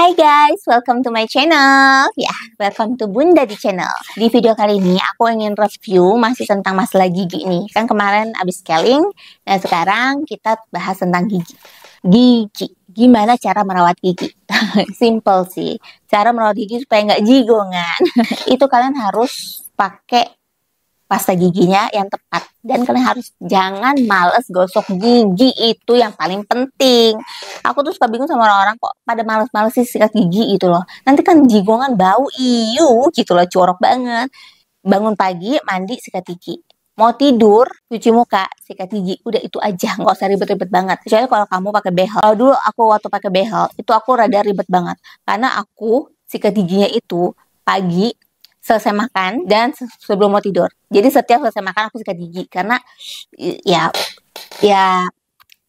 Hai guys, welcome to my channel. Ya, welcome to Bunda di channel. Di video kali ini aku ingin review masih tentang masalah gigi nih. Kan kemarin abis scaling, dan sekarang kita bahas tentang gigi. Gigi, gimana cara merawat gigi? Simple sih. Cara merawat gigi supaya nggak jigongan. Itu kalian harus pakai pasta giginya yang tepat. Dan kalian harus jangan males gosok gigi, itu yang paling penting. Aku tuh suka bingung sama orang-orang kok pada males-males sih sikat gigi gitu loh. Nanti kan jigongan bau, iu gitu loh, jorok banget. Bangun pagi, mandi, sikat gigi. Mau tidur, cuci muka, sikat gigi. Udah itu aja, nggak usah ribet-ribet banget. Kecuali kalau kamu pakai behel. Kalau dulu aku waktu pakai behel, itu aku rada ribet banget. Karena aku sikat giginya itu pagi, selesai makan dan sebelum mau tidur. Jadi setiap selesai makan aku sikat gigi karena ya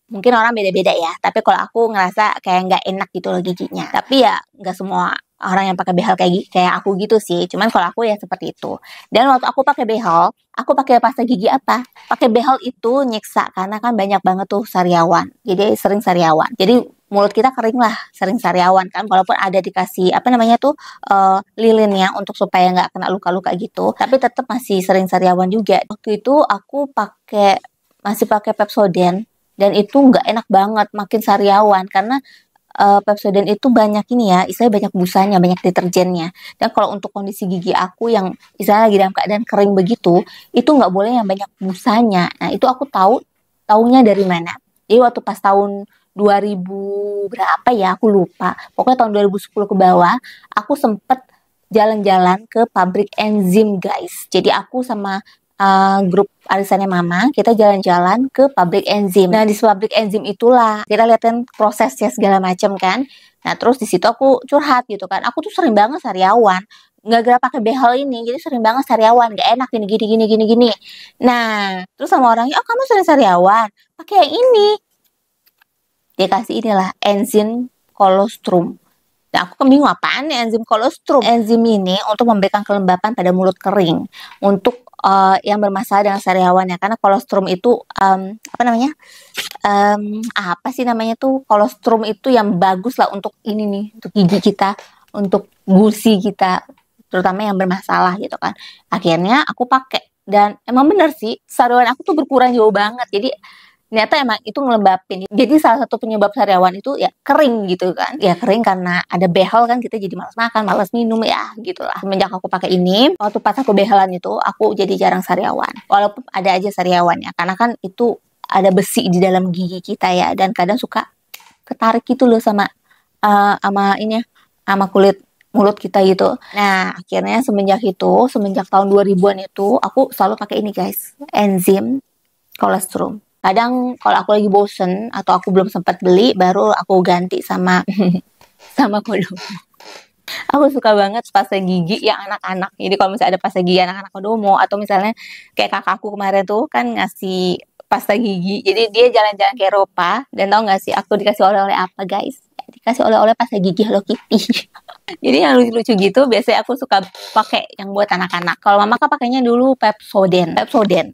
mungkin orang beda-beda ya. Tapi kalau aku ngerasa kayak nggak enak gitu loh giginya. Tapi ya nggak semua orang yang pakai behel kayak aku gitu sih. Cuman kalau aku ya seperti itu. Dan waktu aku pakai behel, aku pakai pasta gigi apa? Pakai behel itu nyiksa karena kan banyak banget tuh sariawan. Jadi sering sariawan. Jadi mulut kita kering lah, sering sariawan kan, walaupun ada dikasih apa namanya tuh lilinnya untuk supaya nggak kena luka-luka gitu, tapi tetap masih sering sariawan juga. Waktu itu aku masih pakai Pepsodent dan itu nggak enak banget, makin sariawan karena Pepsodent itu banyak ini ya, istilahnya banyak busanya, banyak deterjennya. Dan kalau untuk kondisi gigi aku yang istilahnya lagi dalam keadaan kering begitu, itu nggak boleh yang banyak busanya. Nah itu aku taunya dari mana? Jadi waktu pas tahun 2000 berapa ya, aku lupa. Pokoknya tahun 2010 ke bawah, aku sempet jalan-jalan ke pabrik enzim guys. Jadi aku sama grup arisannya mama, kita jalan-jalan ke pabrik enzim. Nah di pabrik enzim itulah kita liatin prosesnya segala macam kan. Nah terus di situ aku curhat gitu kan. Aku tuh sering banget sariawan, nggak gara pakai behel ini, jadi sering banget sariawan, nggak enak gini. Nah terus sama orangnya, oh kamu sering sariawan, pakai yang ini. Dia kasih inilah enzim kolostrum. Nah, aku kan bingung apaan nih enzim kolostrum. Enzim ini untuk memberikan kelembapan pada mulut kering, untuk yang bermasalah dengan sariawannya. Karena kolostrum itu apa namanya? Apa sih namanya tuh? Kolostrum itu yang bagus lah untuk ini nih, untuk gigi kita, untuk gusi kita, terutama yang bermasalah gitu kan. Akhirnya aku pakai dan emang bener sih, sariawan aku tuh berkurang jauh banget. Jadi ternyata emang itu ngelembapin. Jadi salah satu penyebab sariawan itu ya kering gitu kan. Ya kering karena ada behel kan, kita jadi malas makan, malas minum ya gitulah. Semenjak aku pakai ini, waktu pas aku behelan itu aku jadi jarang sariawan. Walaupun ada aja sariawannya, karena kan itu ada besi di dalam gigi kita ya, dan kadang suka ketarik gitu loh sama sama kulit mulut kita gitu. Nah, akhirnya semenjak tahun 2000-an itu aku selalu pakai ini guys, enzim kolostrum. Kadang kalau aku lagi bosen atau aku belum sempat beli, baru aku ganti sama sama Kodomo. Aku suka banget pasta gigi yang anak-anak. Jadi kalau misalnya ada pasta gigi anak-anak Kodomo, atau misalnya kayak kakakku kemarin tuh kan ngasih pasta gigi. Jadi dia jalan-jalan ke Eropa, dan tau gak sih aku dikasih oleh-oleh apa guys? Dikasih oleh-oleh pasta gigi Hello Kitty. Jadi yang lucu-lucu gitu biasanya aku suka pakai yang buat anak-anak. Kalau mama kan pakainya dulu Pepsodent.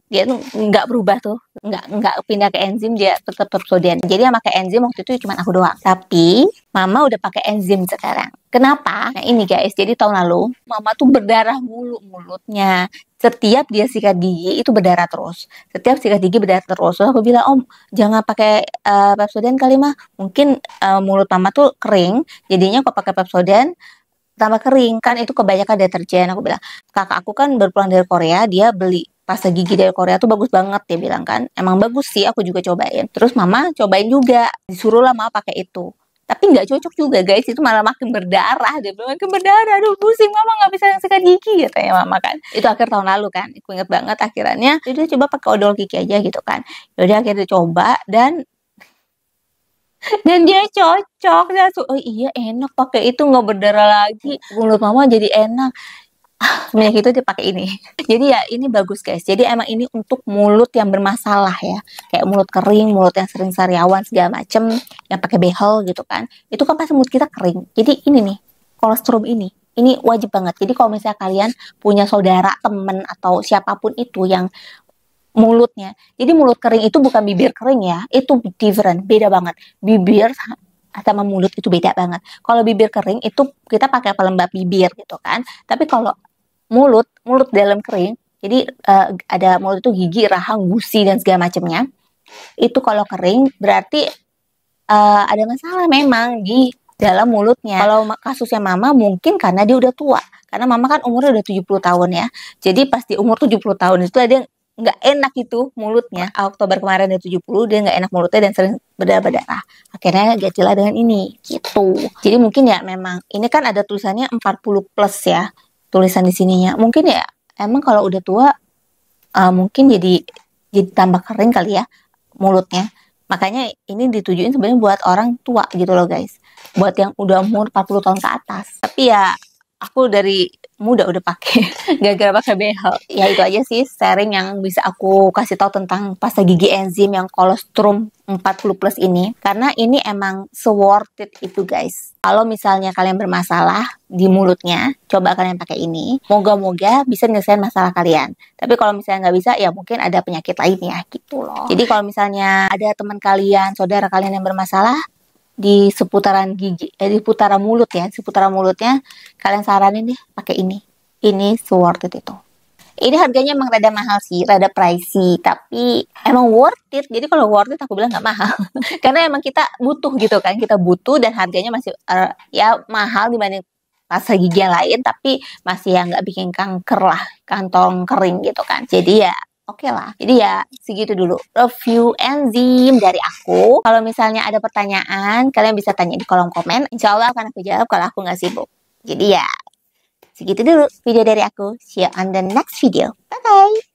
Dia tuh nggak berubah tuh, nggak pindah ke enzim, dia tetap Pepsodent. Jadi yang pakai enzim waktu itu cuma aku doang. Tapi mama udah pakai enzim sekarang. Kenapa? Nah ini guys, jadi tahun lalu mama tuh berdarah mulu mulutnya. Setiap dia sikat gigi itu berdarah terus. Terus aku bilang, om jangan pakai Pepsodent kali mah. Mungkin mulut mama tuh kering, jadinya kok pakai Pepsodent tambah kering kan, itu kebanyakan deterjen. Aku bilang, kakak aku kan berpulang dari Korea, dia beli pasta gigi dari Korea tuh bagus banget, dia bilang kan. Emang bagus sih, aku juga cobain. Terus mama cobain juga, disuruh lah mama pakai itu. Tapi nggak cocok juga guys, itu malah makin berdarah. Dia bilang makin berdarah, aduh pusing, mama nggak bisa sikat gigi katanya mama kan. Itu akhir tahun lalu kan, aku inget banget. Akhirnya dia coba pakai odol gigi aja gitu kan. Yaudah akhirnya coba dan dia cocok. Dia langsung, oh iya enak pakai itu, nggak berdarah lagi, mulut mama jadi enak. Semenjak itu dia pakai ini. Jadi ya ini bagus guys. Jadi emang ini untuk mulut yang bermasalah ya, kayak mulut kering, mulut yang sering sariawan segala macem, yang pakai behel gitu kan. Itu kan pasti mulut kita kering. Jadi ini nih, kolostrum ini wajib banget. Jadi kalau misalnya kalian punya saudara, temen, atau siapapun itu yang mulutnya, jadi mulut kering itu bukan bibir kering ya, itu different, beda banget. Bibir sama mulut itu beda banget. Kalau bibir kering itu kita pakai pelembab bibir gitu kan. Tapi kalau mulut dalam kering, jadi ada mulut itu gigi, rahang, gusi dan segala macamnya. Itu kalau kering berarti ada masalah memang di dalam mulutnya. Kalau kasusnya mama mungkin karena dia udah tua. Karena mama kan umurnya udah 70 tahun ya. Jadi pas di umur 70 tahun itu ada nggak enak itu mulutnya. Oktober kemarin dia 70, dia nggak enak mulutnya dan sering berdarah-berdarah. Akhirnya gantilah dengan ini gitu. Jadi mungkin ya memang ini kan ada tulisannya 40 plus ya, tulisan di sininya. Mungkin ya emang kalau udah tua mungkin jadi tambah kering kali ya mulutnya. Makanya ini ditujuin sebenarnya buat orang tua gitu loh guys. Buat yang udah umur 40 tahun ke atas. Tapi ya aku dari muda udah pakai gara-gara pakai behel. Ya itu aja sih sharing yang bisa aku kasih tahu tentang pasta gigi enzim yang kolostrum 40 plus ini. Karena ini emang worth it itu guys. Kalau misalnya kalian bermasalah di mulutnya, coba kalian pakai ini. Moga-moga bisa nyelesain masalah kalian. Tapi kalau misalnya nggak bisa, ya mungkin ada penyakit lainnya gitu loh. Jadi kalau misalnya ada teman kalian, saudara kalian yang bermasalah di seputaran gigi, di seputaran mulut ya, seputaran mulutnya, kalian saranin deh pakai ini. Ini worth it itu. Ini harganya emang rada mahal sih, rada pricey, tapi emang worth it. Jadi kalau worth it aku bilang nggak mahal. Karena emang kita butuh gitu kan, kita butuh dan harganya masih ya mahal dibanding pasta gigi yang lain, tapi masih yang nggak bikin kanker lah, kantong kering gitu kan. Jadi ya oke lah. Jadi ya segitu dulu review enzim dari aku. Kalau misalnya ada pertanyaan, kalian bisa tanya di kolom komen. Insya Allah akan aku jawab kalau aku nggak sibuk. Jadi ya segitu dulu video dari aku. See you on the next video. Bye-bye.